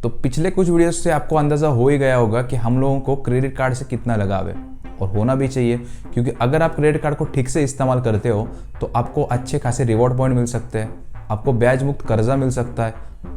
तो पिछले कुछ वीडियोस से आपको अंदाज़ा हो ही गया होगा कि हम लोगों को क्रेडिट कार्ड से कितना लगाव है, और होना भी चाहिए, क्योंकि अगर आप क्रेडिट कार्ड को ठीक से इस्तेमाल करते हो तो आपको अच्छे खासे रिवॉर्ड पॉइंट मिल सकते हैं, आपको ब्याज मुक्त कर्जा मिल सकता है,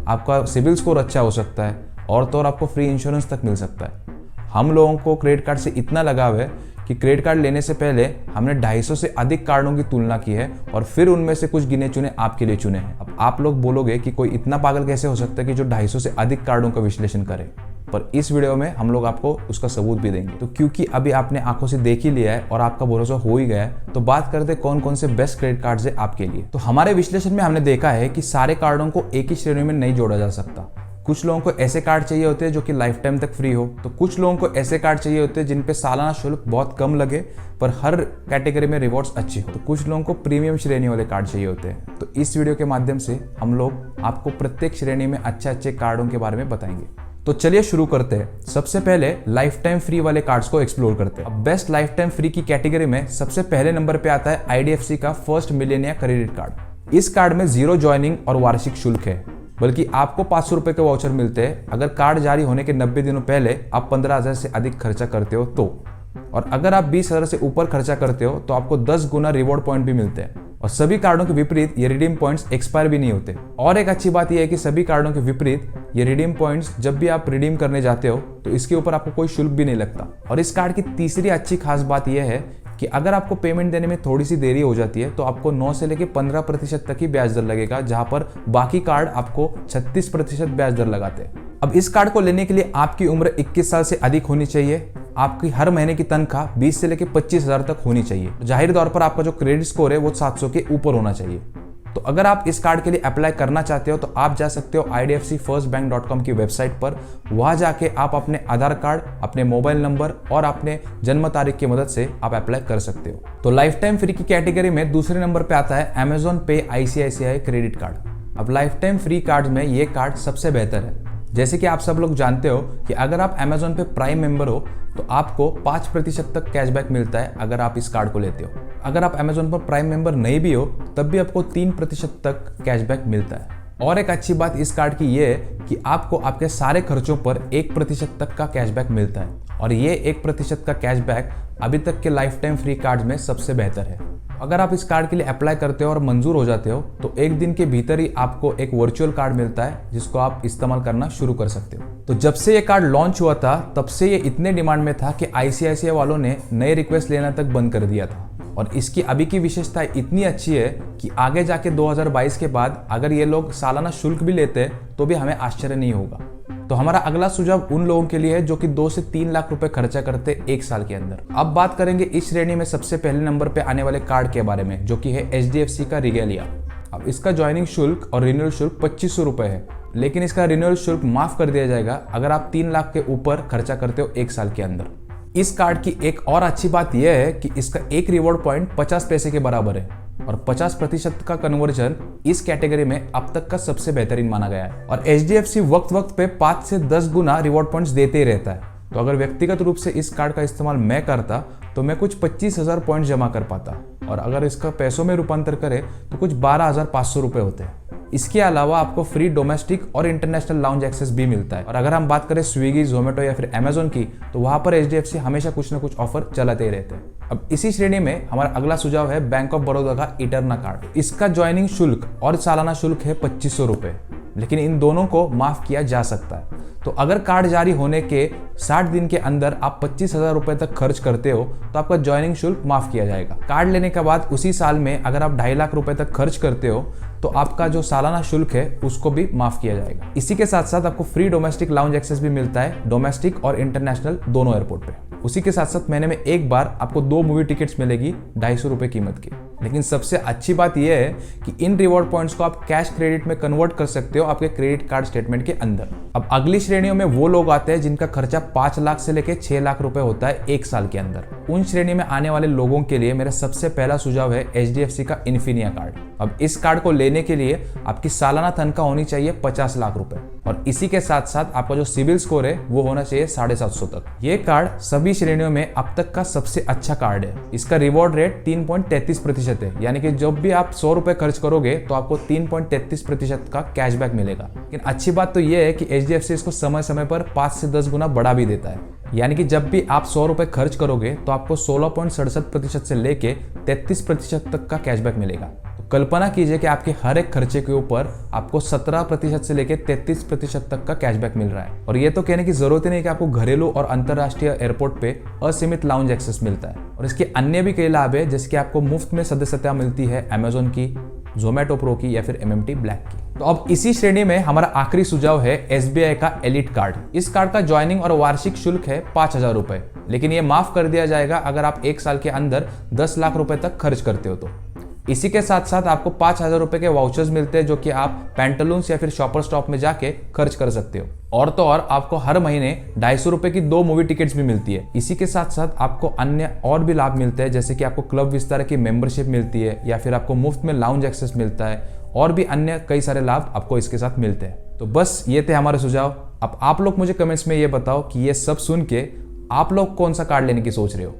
आपका सिबिल स्कोर अच्छा हो सकता है, और तो और आपको फ्री इंश्योरेंस तक मिल सकता है। हम लोगों को क्रेडिट कार्ड से इतना लगाव है कि क्रेडिट कार्ड लेने से पहले हमने 250 से अधिक कार्डों की तुलना की है और फिर उनमें से कुछ गिने चुने आपके लिए चुने हैं। अब आप लोग बोलोगे कि कोई इतना पागल कैसे हो सकता है कि जो 250 से अधिक कार्डों का विश्लेषण करे, पर इस वीडियो में हम लोग आपको उसका सबूत भी देंगे। तो क्योंकि अभी आपने आंखों से देख ही लिया है और आपका भरोसा हो ही गया है, तो बात करते हैं कौन कौन से बेस्ट क्रेडिट कार्ड्स है आपके लिए। तो हमारे विश्लेषण में हमने देखा है कि सारे कार्डों को एक ही श्रेणी में नहीं जोड़ा जा सकता। कुछ लोगों को ऐसे कार्ड चाहिए होते हैं जो कि लाइफ टाइम तक फ्री हो, तो कुछ लोगों को ऐसे कार्ड चाहिए होते हैं जिन पे सालाना शुल्क बहुत कम लगे पर हर कैटेगरी में रिवॉर्ड्स अच्छे हो, तो कुछ लोगों को प्रीमियम श्रेणी वाले कार्ड चाहिए होते हैं। तो इस वीडियो के माध्यम से हम लोग आपको प्रत्येक श्रेणी में अच्छे कार्डों के बारे में बताएंगे। तो चलिए शुरू करते हैं। सबसे पहले लाइफ टाइम फ्री वाले कार्ड्स को एक्सप्लोर करते हैं। अब बेस्ट लाइफ टाइम फ्री की कैटेगरी में सबसे पहले नंबर पे आता है IDFC का फर्स्ट मिलेनिया क्रेडिट कार्ड। इस कार्ड में 0 ज्वाइनिंग और वार्षिक शुल्क है, बल्कि आपको 500 रुपए के वाउचर मिलते हैं अगर कार्ड जारी होने के 90 दिनों पहले आप 15,000 से अधिक खर्चा करते हो तो, और अगर आप 20,000 से ऊपर खर्चा करते हो तो आपको 10 गुना रिवॉर्ड पॉइंट भी मिलते हैं। और सभी कार्डों के विपरीत ये रिडीम पॉइंट्स एक्सपायर भी नहीं होते। और एक अच्छी बात यह है कि सभी कार्डों के विपरीत ये रिडीम पॉइंट्स जब भी आप रिडीम करने जाते हो तो इसके ऊपर आपको कोई शुल्क भी नहीं लगता। और इस कार्ड की तीसरी अच्छी खास बात यह है कि अगर आपको पेमेंट देने में थोड़ी सी देरी हो जाती है तो आपको 9 से लेकर 15% तक ही ब्याज दर लगेगा, जहां पर बाकी कार्ड आपको 36% ब्याज दर लगाते हैं। अब इस कार्ड को लेने के लिए आपकी उम्र 21 साल से अधिक होनी चाहिए, आपकी हर महीने की तनख्वाह 20 से लेकर 25,000 तक होनी चाहिए। जाहिर तौर पर आपका जो क्रेडिट स्कोर है वो 700 के ऊपर होना चाहिए। तो अगर आप इस कार्ड के लिए अप्लाई करना चाहते हो तो आप जा सकते हो idfcfirstbank.com की वेबसाइट पर। वहां जाके आप अपने आधार कार्ड, अपने मोबाइल नंबर और अपने जन्म तारीख की मदद से आप अप्लाई कर सकते हो। तो लाइफ टाइम फ्री की कैटेगरी में दूसरे नंबर पे आता है Amazon Pay ICICI credit card. अब लाइफ टाइम फ्री कार्ड में ये कार्ड सबसे बेहतर है। जैसे कि आप सब लोग जानते हो कि अगर आप Amazon पे प्राइम मेंबर हो तो आपको 5% तक कैशबैक मिलता है अगर आप इस कार्ड को लेते हो। अगर आप Amazon पर प्राइम मेंबर नहीं भी हो तब भी आपको 3% तक कैशबैक मिलता है। और एक अच्छी बात इस कार्ड की ये है कि आपको आपके सारे खर्चों पर 1% तक का कैशबैक मिलता है, और ये 1% का कैशबैक अभी तक के लाइफ टाइम फ्री कार्ड में सबसे बेहतर है। अगर आप इस कार्ड के लिए अप्लाई करते हो और मंजूर हो जाते हो तो एक दिन के भीतर ही आपको एक वर्चुअल कार्ड मिलता है जिसको आप इस्तेमाल करना शुरू कर सकते हो। तो जब से ये कार्ड लॉन्च हुआ था तब से ये इतने डिमांड में था कि ICICI वालों ने नए रिक्वेस्ट लेना तक बंद कर दिया था। और इसकी अभी की विशेषता इतनी अच्छी है कि आगे जाके 2022 के बाद अगर ये लोग सालाना शुल्क भी लेते हैं तो भी हमें आश्चर्य नहीं होगा। तो हमारा अगला सुझाव उन लोगों के लिए है जो कि 2 से 3 लाख रुपए खर्चा करते एक साल के अंदर। अब बात करेंगे इस श्रेणी में सबसे पहले नंबर पे आने वाले कार्ड के बारे में, जो कि है HDFC का रिगेलिया। अब इसका ज्वाइनिंग शुल्क और रिन्यूअल शुल्क 2500 रुपए है, लेकिन इसका रिन्यूअल शुल्क माफ कर दिया जाएगा अगर आप 3 लाख के ऊपर खर्चा करते हो एक साल के अंदर। इस कार्ड की एक और अच्छी बात यह है कि इसका एक रिवॉर्ड पॉइंट 50 पैसे के बराबर है, और 50% का कन्वर्जन इस कैटेगरी में अब तक का सबसे बेहतरीन माना गया है। और HDFC वक्त वक्त पे 5 से 10 गुना रिवॉर्ड पॉइंट्स देते ही रहता है। तो अगर व्यक्तिगत रूप से इस कार्ड का इस्तेमाल मैं करता तो मैं कुछ 25,000 पॉइंट जमा कर पाता, और अगर इसका पैसों में रूपांतर करें तो कुछ 12,500 रुपए होते हैं। इसके अलावा आपको फ्री डोमेस्टिक और इंटरनेशनल लाउंज एक्सेस भी मिलता है। और अगर हम बात करें स्विगी, जोमेटो या फिर Amazon की, तो वहां पर HDFC हमेशा कुछ ना कुछ ऑफर चलाते ही रहते हैं। अब इसी श्रेणी में हमारा अगला सुझाव है बैंक ऑफ बड़ौदा का इटर्ना कार्ड। इसका ज्वाइनिंग शुल्क और सालाना शुल्क है 2500 रुपए, लेकिन इन दोनों को माफ किया जा सकता है। तो अगर कार्ड जारी होने के 60 दिन के अंदर आप 25,000 रुपए तक खर्च करते हो तो आपका ज्वाइनिंग शुल्क माफ किया जाएगा। कार्ड लेने के बाद उसी साल में अगर आप 2.5 लाख रुपए तक खर्च करते हो तो आपका जो सालाना शुल्क है उसको भी माफ किया जाएगा। इसी के साथ साथ आपको फ्री डोमेस्टिक लाउंज एक्सेस भी मिलता है, डोमेस्टिक और इंटरनेशनल दोनों एयरपोर्ट पे। उसी के साथ साथ महीने में एक बार आपको 2 मूवी टिकट्स मिलेगी 250 रुपए कीमत की। लेकिन सबसे अच्छी बात यह है कि इन रिवॉर्ड पॉइंट्स को आप कैश क्रेडिट में कन्वर्ट कर सकते हो आपके क्रेडिट कार्ड स्टेटमेंट के अंदर। अब अगली श्रेणियों में वो लोग आते हैं जिनका खर्चा 5 लाख से लेकर 6 लाख रुपए होता है एक साल के अंदर। उन श्रेणी में आने वाले लोगों के लिए मेरा सबसे पहला सुझाव है HDFC का इन्फिनिया कार्ड। अब इस कार्ड को लेने के लिए आपकी सालाना तनख्वाह होनी चाहिए 50 लाख रुपए। और इसी के साथ साथ आपका जो सिविल स्कोर है वो होना चाहिए 750 तक। ये कार्ड सभी श्रेणियों में अब तक का सबसे अच्छा कार्ड है। इसका रिवॉर्ड रेट 3.33% है, यानी कि जब भी आप 100 रुपए खर्च करोगे तो आपको 3.33% का कैशबैक मिलेगा। लेकिन अच्छी बात तो ये है कि HDFC इसको समय समय पर 5 से 10 गुना बढ़ा भी देता है, यानी कि जब भी आप 100 रुपए खर्च करोगे तो आपको 16.67% से लेके 33% तक का कैशबैक मिलेगा। तो कल्पना कीजिए कि आपके हर एक खर्चे के ऊपर आपको 17% से लेके 33% तक का कैशबैक मिल रहा है। और ये तो कहने की जरूरत ही नहीं कि आपको घरेलू और अंतरराष्ट्रीय एयरपोर्ट पे असीमित लाउंज एक्सेस मिलता है। और इसके अन्य भी कई लाभ है, जैसे कि आपको मुफ्त में सदस्यता मिलती है अमेजोन की, जोमेटो प्रो की या फिर MMT ब्लैक की। तो अब इसी श्रेणी में हमारा आखिरी सुझाव है SBI का एलिट कार्ड। इस कार्ड का ज्वाइनिंग और वार्षिक शुल्क है 5,000 रुपए, लेकिन ये माफ कर दिया जाएगा अगर आप 1 साल के अंदर 10 लाख रुपए तक खर्च करते हो तो। इसी के साथ साथ आपको 5,000 रुपए के वाउचर्स मिलते हैं, जो कि आप पैंटालून्स या फिर शॉपर स्टॉप में जाके खर्च कर सकते हो। और तो और आपको हर महीने 250 रुपए की 2 मूवी टिकट्स भी मिलती है। इसी के साथ साथ आपको अन्य और भी लाभ मिलते हैं, जैसे कि आपको क्लब विस्तार की मेंबरशिप मिलती है या फिर आपको मुफ्त में लाउंज एक्सेस मिलता है, और भी अन्य कई सारे लाभ आपको इसके साथ मिलते हैं। तो बस ये थे हमारे सुझाव। अब आप लोग मुझे कमेंट्स में ये बताओ कि ये सब सुन के आप लोग कौन सा कार्ड लेने की सोच रहे हो।